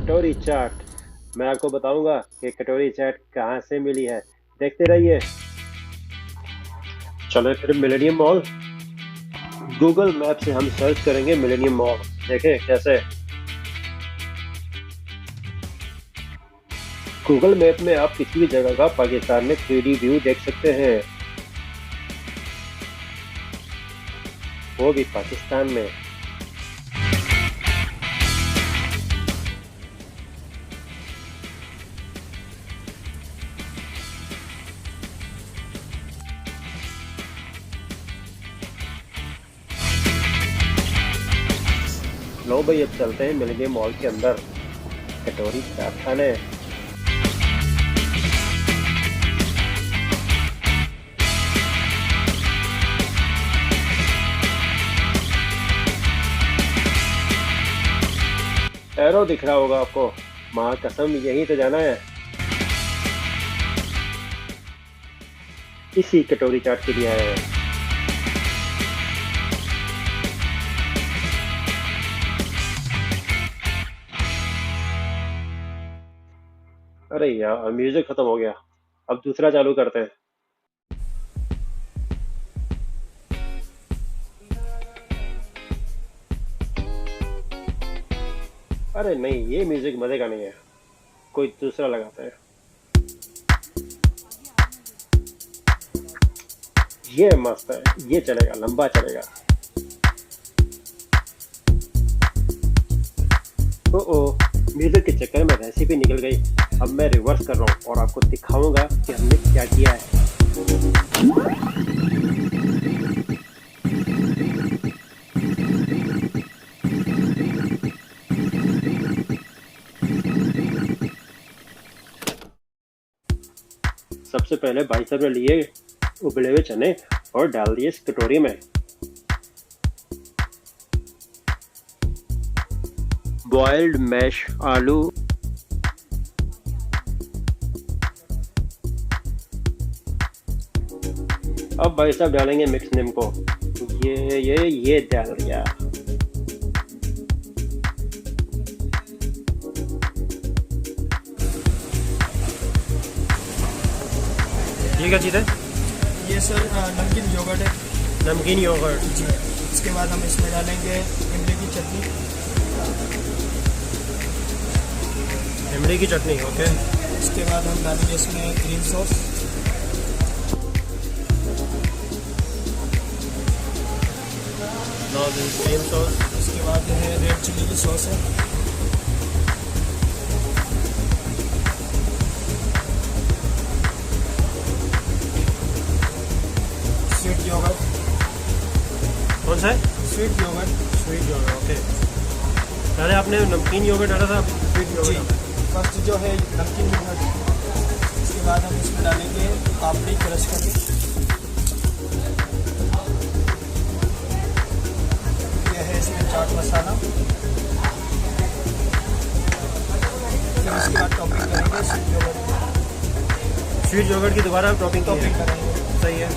कटोरी चाट। मैं आपको बताऊंगा कि कटोरी चाट कहाँ से मिली है। देखते रहिए। चले फिर मिलेनियम मॉल। गूगल मैप से हम सर्च करेंगे मिलेनियम मॉल। देखें कैसे। गूगल मैप में आप किसी भी जगह का पाकिस्तान में 3D व्यू देख सकते हैं, वो भी पाकिस्तान में। लो भाई, अब चलते हैं मिलेनियम मॉल के अंदर कटोरी चाट खाने। एरो दिख रहा होगा आपको, माँ कसम यही तो जाना है। इसी कटोरी चाट के लिए आए हैं। अरे यार, म्यूजिक खत्म हो गया। अब दूसरा चालू करते हैं। अरे नहीं, ये म्यूजिक मजे का नहीं है, कोई दूसरा लगाते हैं। ये मस्त है, ये चलेगा, लंबा चलेगा। ओ म्यूजिक के चक्कर में रेसिपी निकल गई। अब मैं रिवर्स कर रहा हूँ और आपको दिखाऊंगा कि हमने क्या किया है। सबसे पहले भाई साहब ने लिए उबले हुए चने और डाल दिए इस कटोरी में। बॉइल्ड मैश आलू, अब भाई साहब डालेंगे मिक्स निम्को। ये डाल दिया। ये क्या चीज़ है? ये सर नमकीन योगर्ट है। नमकीन योगर्ट जी। इसके बाद हम इसमें डालेंगे इमली की चटनी। इमली की चटनी, ओके। इसके बाद हम डालेंगे इसमें ग्रीन सॉस। Green sauce. इसके बाद जो है रेड चिली की सॉस है। Sweet yoghurt. कौन सा है? Sweet yoghurt. Sweet yoghurt, okay. पहले आपने नमकीन योगर्ट डाला था, स्वीट जी। योगर्ट। फर्स्ट जो है नमकीन योगर्ट। इसके बाद हम इसमें डालेंगे पापड़ी क्रश करके। यह है इसमें चाट मसाला। फिर इसके बाद टॉपिंग करेंगे स्वीट योगर्ट की। स्वीट योगर्ट की दोबारा टॉपिंग करेंगे। सही है।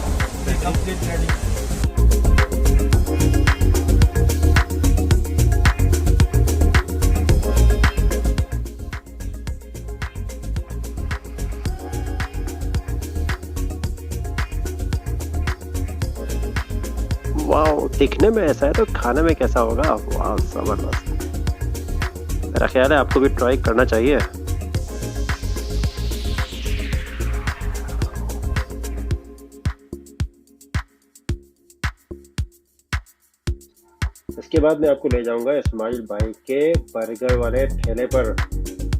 Complete ready. वाह, दिखने में ऐसा है तो खाने में कैसा होगा? वाह, जबरदस्त। मेरा ख्याल है आपको भी ट्राई करना चाहिए। इसके बाद मैं आपको ले जाऊंगा इस्माइल भाई के बर्गर वाले ठेले पर,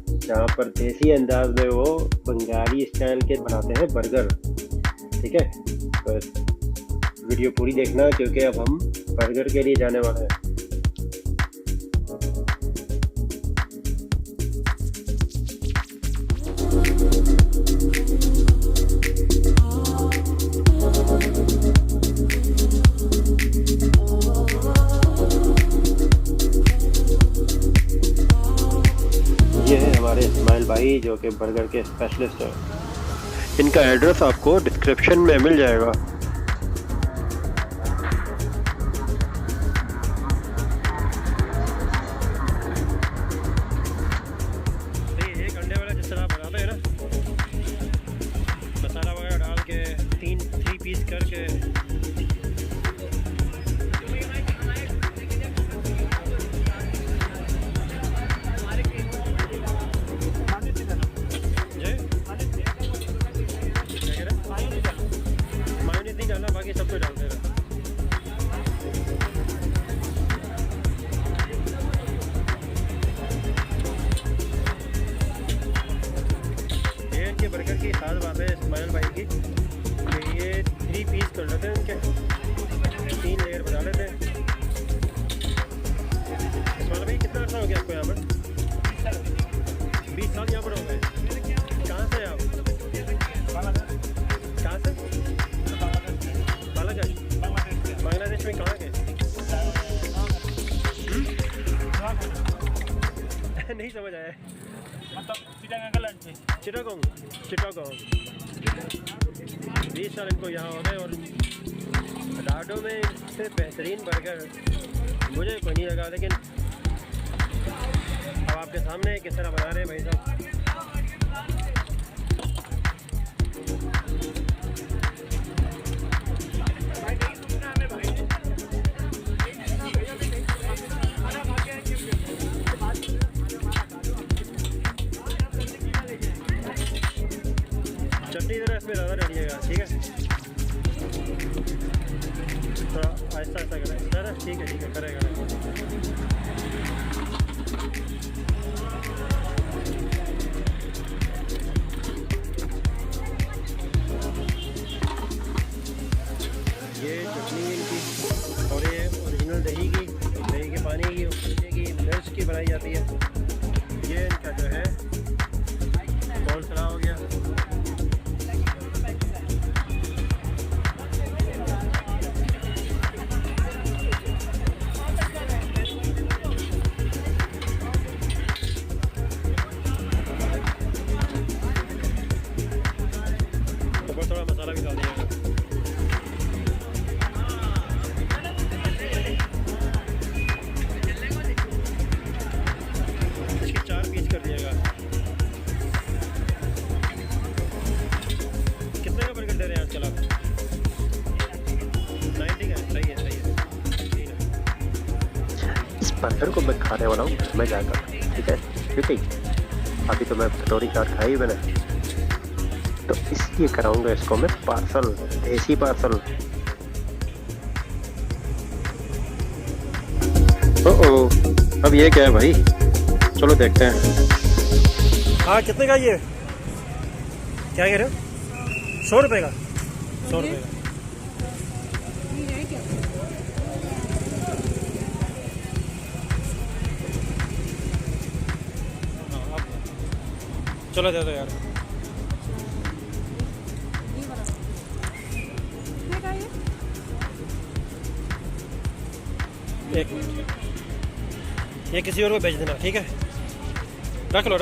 जहाँ पर देसी अंदाज में वो बंगाली स्टाइल के बनाते हैं बर्गर। ठीक है, तो वीडियो पूरी देखना क्योंकि अब हम बर्गर के लिए जाने वाले हैं। ये है हमारे इस्माइल भाई जो कि बर्गर के स्पेशलिस्ट हैं। इनका एड्रेस आपको डिस्क्रिप्शन में मिल जाएगा। 20 साल यहाँ पर हो गए। कहाँ से आप? कहाँ से? बालाघाट। बांग्लादेश में कहाँ के? नहीं समझ आया। मतलब चिटागोंग। 20 साल इनको यहाँ हो गए और राडो में से बेहतरीन बर्गर मुझे कोई नहीं लगा, लेकिन अब आपके सामने किस तरह बना रहे हैं भाई साहब। चटनी ज़रा इसमें ज़्यादा डालिएगा, ठीक है? थोड़ा आहिस्ता आहिस्ता करें सर। ठीक है करेगा। ये चटनी इनकी और ये ओरिजिनल दही के पानी की और की मिर्च की बनाई जाती है। ये इनका जो है कौलसला हो गया। थोड़ा मसाला भी डाल दिया। इसके 4 पीस कर दिएगा। कितने का बर्गर दे रहे हैं आजकल आप? 90 का। सही है। इस बर्गर को मैं खाने वाला हूँ मैं जाकर, ठीक है? क्योंकि अभी तो मैं कटोरी चाट खाई मैंने, तो इसलिए कराऊंगा इसको मैं पार्सल, देसी पार्सल। ओह, अब ये क्या है भाई? चलो देखते हैं। हाँ, कितने का ये? क्या कह रहे हो? 100 रुपये का? 100 रुपये का। चलो दे दो यार। एक मिनट, ये किसी और को भेज देना, ठीक है? रख लो।